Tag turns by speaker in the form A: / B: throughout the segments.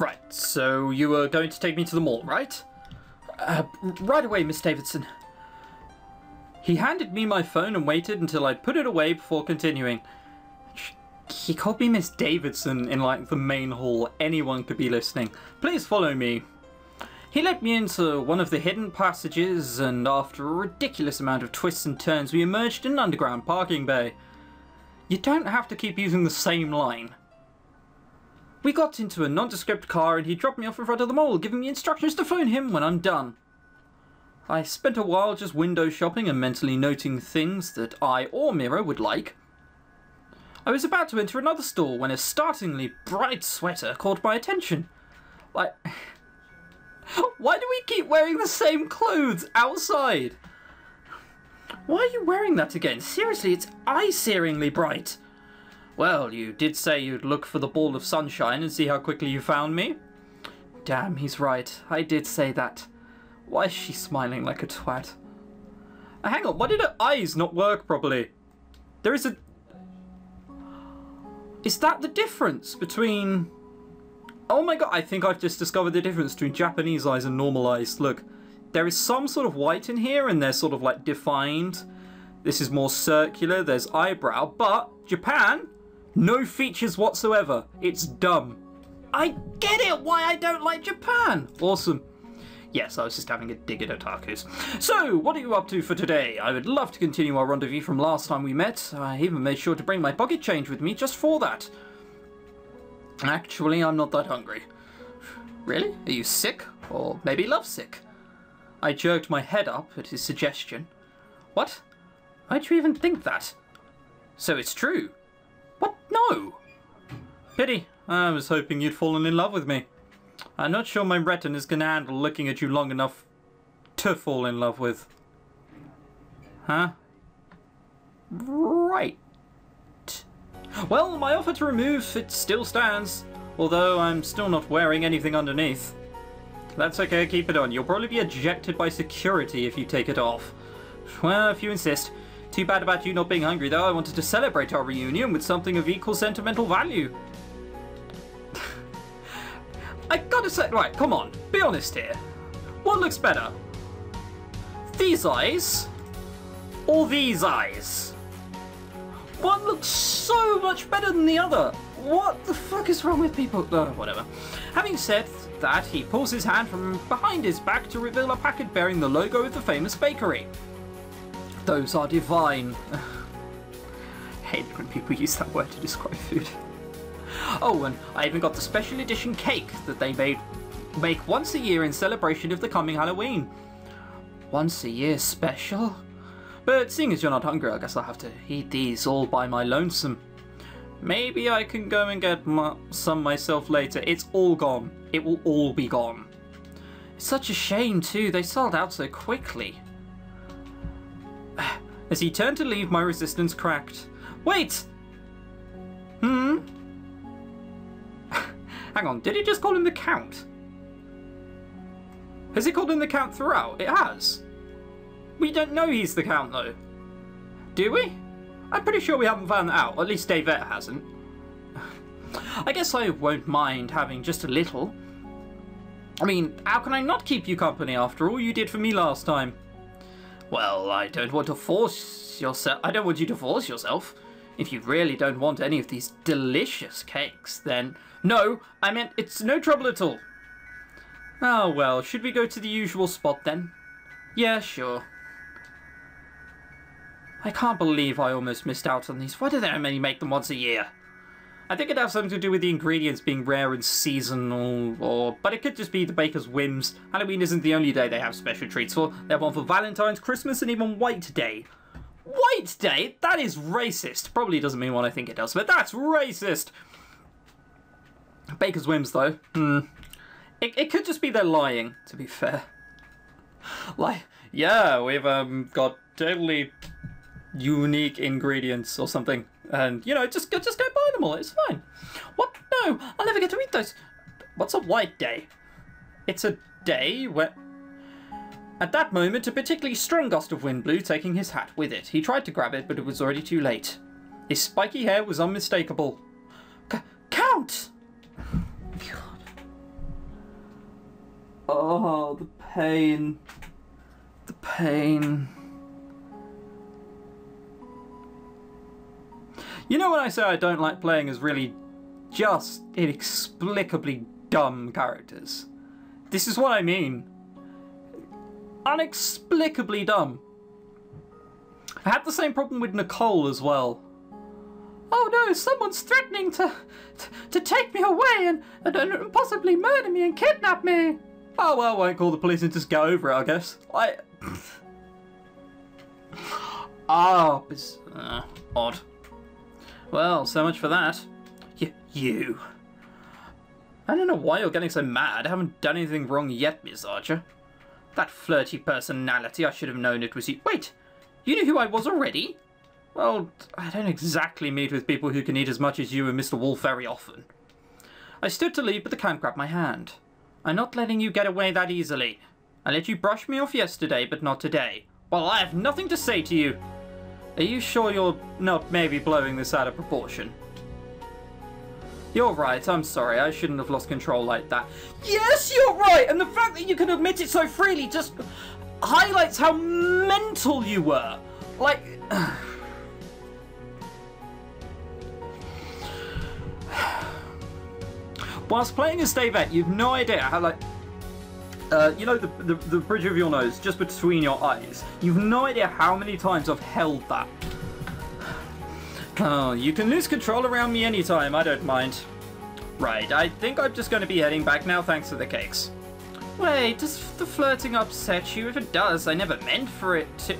A: Right, so you were going to take me to the mall, right? Right away, Miss Davidson. He handed me my phone and waited until I'd put it away before continuing. He called me Miss Davidson in, like, the main hall. Anyone could be listening. Please follow me. He led me into one of the hidden passages, and after a ridiculous amount of twists and turns, we emerged in an underground parking bay. You don't have to keep using the same line. We got into a nondescript car, and he dropped me off in front of the mall, giving me instructions to phone him when I'm done. I spent a while just window shopping and mentally noting things that I or Mira would like. I was about to enter another store when a startlingly bright sweater caught my attention. Like, why do we keep wearing the same clothes outside? Why are you wearing that again? Seriously, it's eye-searingly bright. Well, you did say you'd look for the ball of sunshine and see how quickly you found me. Damn, he's right. I did say that. Why is she smiling like a twat? Hang on, why did her eyes not work properly? There is a... Is that the difference between... Oh my god, I think I've just discovered the difference between Japanese eyes and normal eyes. Look, there is some sort of white in here and they're sort of like defined. This is more circular, there's eyebrow, but Japan, no features whatsoever. It's dumb. I get it why I don't like Japan. Awesome. Yes, I was just having a dig at otakus. So, what are you up to for today? I would love to continue our rendezvous from last time we met. I even made sure to bring my pocket change with me just for that. Actually, I'm not that hungry. Really? Are you sick? Or maybe lovesick? I jerked my head up at his suggestion. What? Why'd you even think that? So it's true? What? No! Pity. I was hoping you'd fallen in love with me. I'm not sure my retina's gonna handle looking at you long enough to fall in love with. Huh? Right. Well, my offer to remove it still stands, although I'm still not wearing anything underneath. That's okay, keep it on. You'll probably be ejected by security if you take it off. Well, if you insist. Too bad about you not being hungry, though. I wanted to celebrate our reunion with something of equal sentimental value. I gotta say, right, come on, be honest here. What looks better? These eyes or these eyes? One looks so much better than the other. What the fuck is wrong with people? Whatever. Having said that, he pulls his hand from behind his back to reveal a packet bearing the logo of the famous bakery. Those are divine. I hate when people use that word to describe food. Oh, and I even got the special edition cake that they make once a year in celebration of the coming Halloween. Once a year special? But seeing as you're not hungry, I guess I'll have to eat these all by my lonesome. Maybe I can go and get some myself later. It's all gone. It will all be gone. It's such a shame too, they sold out so quickly. As he turned to leave, my resistance cracked. Wait! Hang on, did he just call him the Count? Has he called him the Count throughout? It has. We don't know he's the Count though. Do we? I'm pretty sure we haven't found that out, or at least Davette hasn't. I guess I won't mind having just a little. I mean, how can I not keep you company after all you did for me last time? Well, I don't want to force yourself. I don't want you to force yourself. If you really don't want any of these delicious cakes, then... No, I meant it's no trouble at all. Oh well, should we go to the usual spot then? Yeah, sure. I can't believe I almost missed out on these. Why do they only make them once a year? I think it'd have something to do with the ingredients being rare and seasonal, but it could just be the baker's whims. Halloween isn't the only day they have special treats for. They have one for Valentine's, Christmas, and even White Day. White Day? That is racist. Probably doesn't mean what I think it does, but that's racist. Baker's whims, though. It could just be they're lying, to be fair. Like, yeah, we've got totally unique ingredients or something. And, you know, just go buy them all. It's fine. What? No, I'll never get to eat those. What's a White Day? It's a day where... At that moment, a particularly strong gust of wind blew, taking his hat with it. He tried to grab it, but it was already too late. His spiky hair was unmistakable. Count! God. Oh, the pain. The pain. You know when I say I don't like playing as really just inexplicably dumb characters? This is what I mean. Inexplicably dumb. I had the same problem with Nicole as well. Oh no, someone's threatening to take me away and possibly murder me and kidnap me. Oh well, I won't call the police and just go over it, I guess. Odd. Well, so much for that. You. I don't know why you're getting so mad. I haven't done anything wrong yet, Miss Archer. That flirty personality, I should have known it was you. Wait, you knew who I was already? Well, I don't exactly meet with people who can eat as much as you and Mr. Wolf very often. I stood to leave, but the count grabbed my hand. I'm not letting you get away that easily. I let you brush me off yesterday, but not today. Well, I have nothing to say to you. Are you sure you're not maybe blowing this out of proportion? You're right, I'm sorry, I shouldn't have lost control like that. Yes, you're right, and the fact that you can admit it so freely just highlights how mental you were. Like... Whilst playing as Davette, you've no idea how, like... you know the bridge of your nose, just between your eyes. You've no idea how many times I've held that. Oh, you can lose control around me anytime, I don't mind. Right, I think I'm just going to be heading back now, thanks for the cakes. Wait, does the flirting upset you? If it does, I never meant for it to...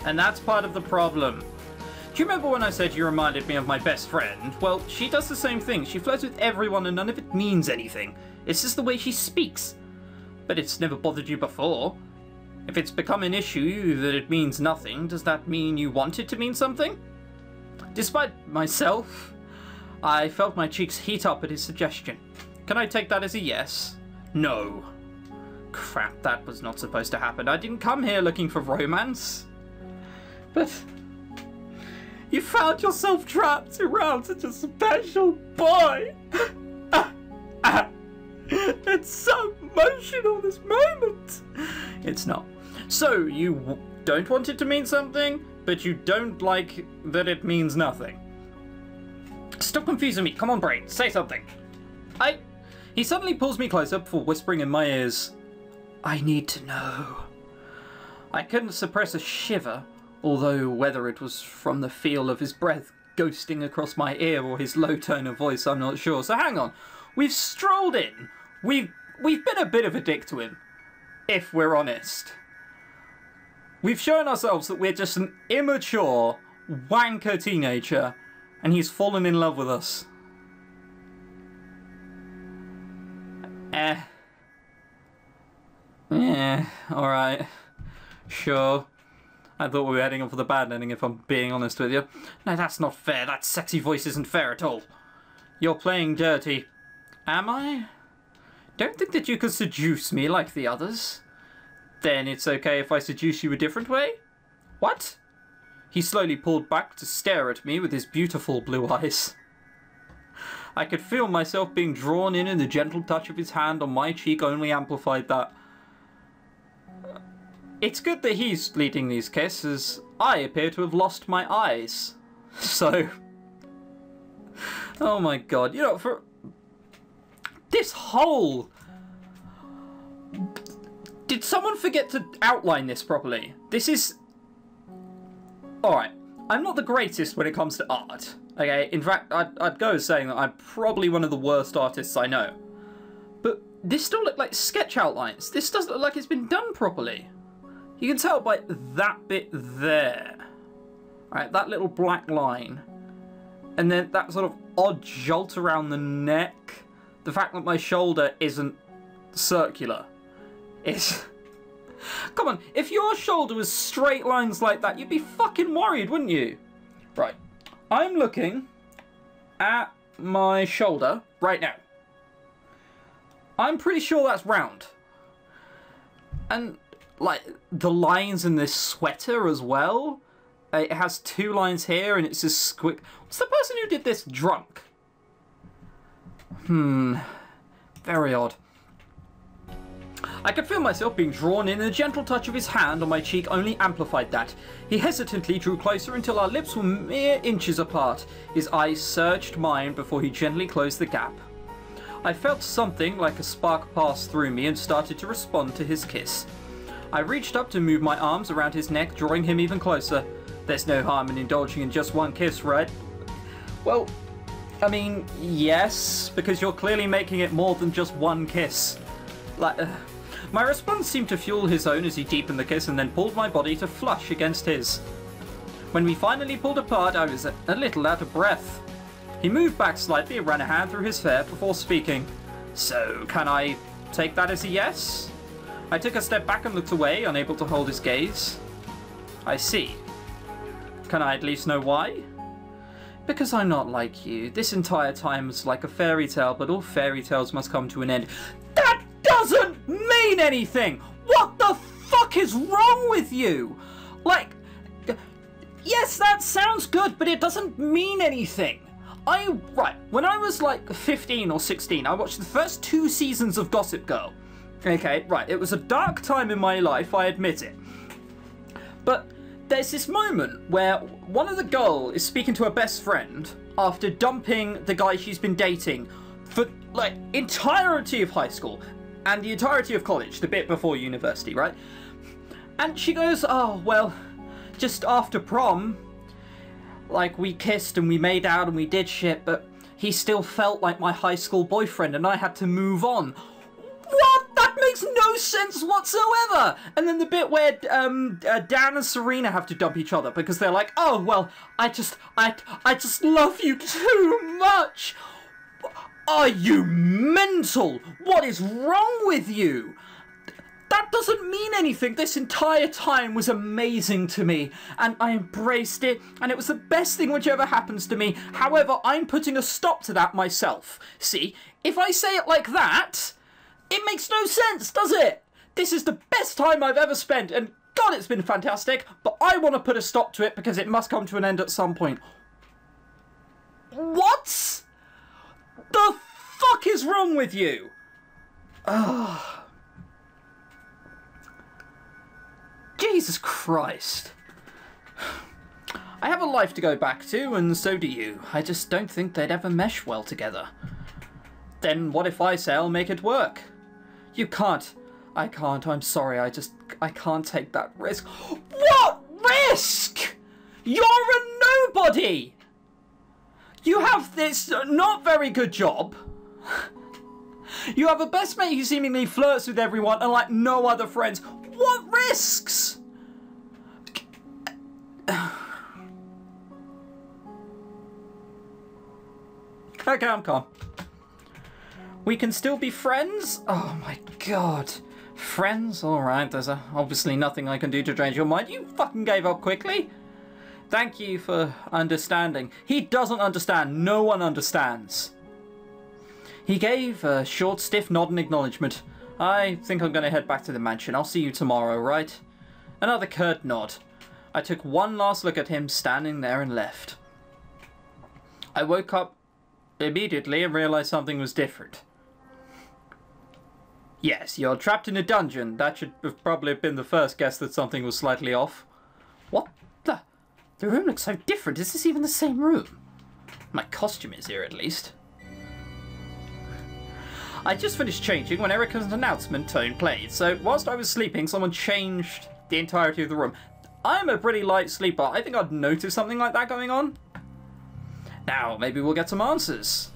A: And that's part of the problem. Do you remember when I said you reminded me of my best friend? Well, she does the same thing. She flirts with everyone and none of it means anything. It's just the way she speaks. But it's never bothered you before. If it's become an issue that it means nothing, does that mean you want it to mean something? Despite myself, I felt my cheeks heat up at his suggestion. Can I take that as a yes? No. Crap, that was not supposed to happen. I didn't come here looking for romance. But you found yourself trapped around such a special boy. It's so emotional, this moment. It's not. So, you don't want it to mean something, but you don't like that it means nothing. Stop confusing me. Come on, brain. Say something. He suddenly pulls me closer before whispering in my ears, I need to know. I couldn't suppress a shiver, although whether it was from the feel of his breath ghosting across my ear or his low tone of voice, I'm not sure. So hang on. We've strolled in. We've been a bit of a dick to him, if we're honest. We've shown ourselves that we're just an immature, wanker teenager, and he's fallen in love with us. Yeah, alright. Sure. I thought we were heading off for the bad ending, if I'm being honest with you. No, that's not fair. That sexy voice isn't fair at all. You're playing dirty. Am I? Don't think that you could seduce me like the others. Then it's okay if I seduce you a different way? What? He slowly pulled back to stare at me with his beautiful blue eyes. I could feel myself being drawn in and the gentle touch of his hand on my cheek only amplified that. It's good that he's leading these kisses. I appear to have lost my eyes. So... Oh my god, you know, for... This whole... Did someone forget to outline this properly? This is... Alright, I'm not the greatest when it comes to art. Okay, in fact, I'd go as saying that I'm probably one of the worst artists I know. But this still look like sketch outlines. This doesn't look like it's been done properly. You can tell by that bit there. Alright, that little black line. And then that sort of odd jolt around the neck. The fact that my shoulder isn't circular. It's... Come on, if your shoulder was straight lines like that, you'd be fucking worried, wouldn't you? Right, I'm looking at my shoulder right now. I'm pretty sure that's round. And, like, the lines in this sweater as well. It has two lines here and it's just squick. What's the person who did this drunk? Very odd. I could feel myself being drawn in, and the gentle touch of his hand on my cheek only amplified that. He hesitantly drew closer until our lips were mere inches apart. His eyes searched mine before he gently closed the gap. I felt something like a spark pass through me and started to respond to his kiss. I reached up to move my arms around his neck, drawing him even closer. There's no harm in indulging in just one kiss, right? Well, I mean, yes, because you're clearly making it more than just one kiss. My response seemed to fuel his own as he deepened the kiss and then pulled my body to flush against his. When we finally pulled apart, I was a little out of breath. He moved back slightly and ran a hand through his hair before speaking. So, can I take that as a yes? I took a step back and looked away, unable to hold his gaze. I see. Can I at least know why? Because I'm not like you. This entire time was like a fairy tale, but all fairy tales must come to an end. That doesn't mean anything! What the fuck is wrong with you? Like, yes, that sounds good, but it doesn't mean anything. Right, when I was like 15 or 16, I watched the first 2 seasons of Gossip Girl. Okay, right, it was a dark time in my life, I admit it. But there's this moment where one of the girls is speaking to her best friend after dumping the guy she's been dating for, like, entirety of high school and the entirety of college, the bit before university, right? And she goes, oh, well, just after prom, like, we kissed and we made out and we did shit, but he still felt like my high school boyfriend and I had to move on. What? That makes no sense whatsoever! And then the bit where Dan and Serena have to dump each other because they're like, oh, well, I just love you too much. Are you mental? What is wrong with you? That doesn't mean anything. This entire time was amazing to me, and I embraced it, and it was the best thing which ever happens to me. However, I'm putting a stop to that myself. See, if I say it like that, it makes no sense, does it? This is the best time I've ever spent, and God, it's been fantastic, but I want to put a stop to it because it must come to an end at some point. What? The fuck is wrong with you? Ugh. Jesus Christ. I have a life to go back to, and so do you. I just don't think they'd ever mesh well together. Then what if I say I'll make it work? You can't. I can't. I'm sorry. I can't take that risk. What risk? You're a nobody. You have this not very good job. You have a best mate who seemingly flirts with everyone and like no other friends. What risks? Okay, I'm calm. We can still be friends? Oh my god. Friends? Alright, there's obviously nothing I can do to change your mind. You fucking gave up quickly. Thank you for understanding. He doesn't understand. No one understands. He gave a short, stiff nod in acknowledgement. I think I'm going to head back to the mansion. I'll see you tomorrow, right? Another curt nod. I took one last look at him standing there and left. I woke up immediately and realized something was different. Yes, you're trapped in a dungeon. That should have probably been the first guess that something was slightly off. What the? The room looks so different. Is this even the same room? My costume is here, at least. I just finished changing when Erica's announcement tone played, so whilst I was sleeping, someone changed the entirety of the room. I'm a pretty light sleeper. I think I'd notice something like that going on. Now, maybe we'll get some answers.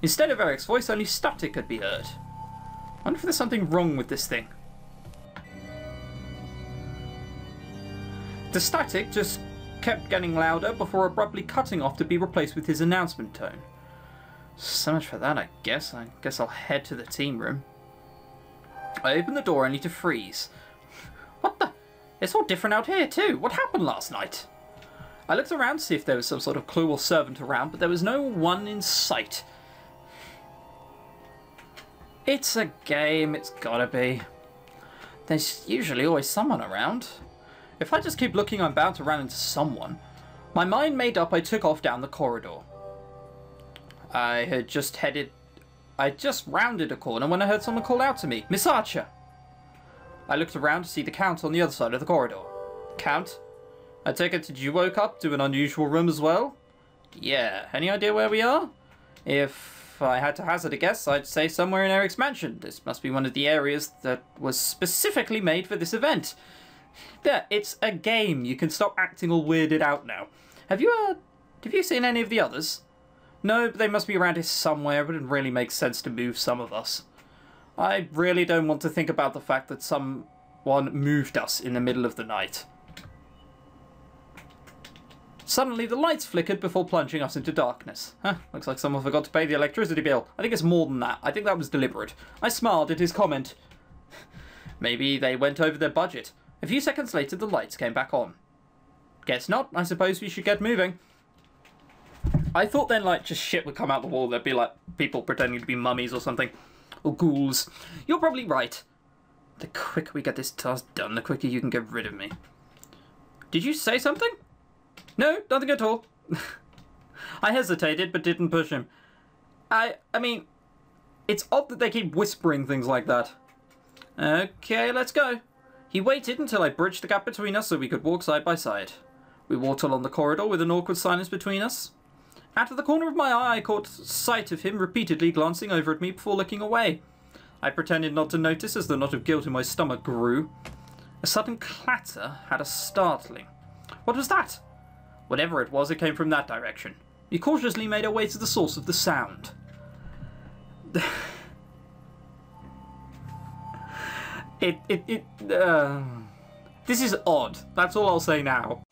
A: Instead of Eric's voice, only static could be heard. I wonder if there's something wrong with this thing. The static just kept getting louder before abruptly cutting off to be replaced with his announcement tone. So much for that, I guess. I guess I'll head to the team room. I opened the door only to freeze. What the? It's all different out here too. What happened last night? I looked around to see if there was some sort of clue or servant around, but there was no one in sight. It's a game, it's gotta be. There's usually always someone around. If I just keep looking, I'm bound to run into someone. My mind made up, I took off down the corridor. I just rounded a corner when I heard someone call out to me. Miss Archer! I looked around to see the Count on the other side of the corridor. Count? I take it you woke up to an unusual room as well? Yeah, any idea where we are? If I had to hazard a guess, I'd say somewhere in Eric's mansion. This must be one of the areas that was specifically made for this event. Yeah, it's a game. You can stop acting all weirded out now. Have you seen any of the others? No, but they must be around here somewhere. It wouldn't really make sense to move some of us. I really don't want to think about the fact that someone moved us in the middle of the night. Suddenly, the lights flickered before plunging us into darkness. Huh, looks like someone forgot to pay the electricity bill. I think it's more than that. I think that was deliberate. I smiled at his comment. Maybe they went over their budget. A few seconds later, the lights came back on. Guess not. I suppose we should get moving. I thought then, like, just shit would come out the wall. There'd be, like, people pretending to be mummies or something. Or ghouls. You're probably right. The quicker we get this task done, the quicker you can get rid of me. Did you say something? No, nothing at all. I hesitated, but didn't push him. I mean, it's odd that they keep whispering things like that. Okay, let's go. He waited until I bridged the gap between us so we could walk side by side. We walked along the corridor with an awkward silence between us. Out of the corner of my eye, I caught sight of him repeatedly glancing over at me before looking away. I pretended not to notice as the knot of guilt in my stomach grew. A sudden clatter had us startling. What was that? Whatever it was, it came from that direction. We cautiously made our way to the source of the sound. This is odd. That's all I'll say now.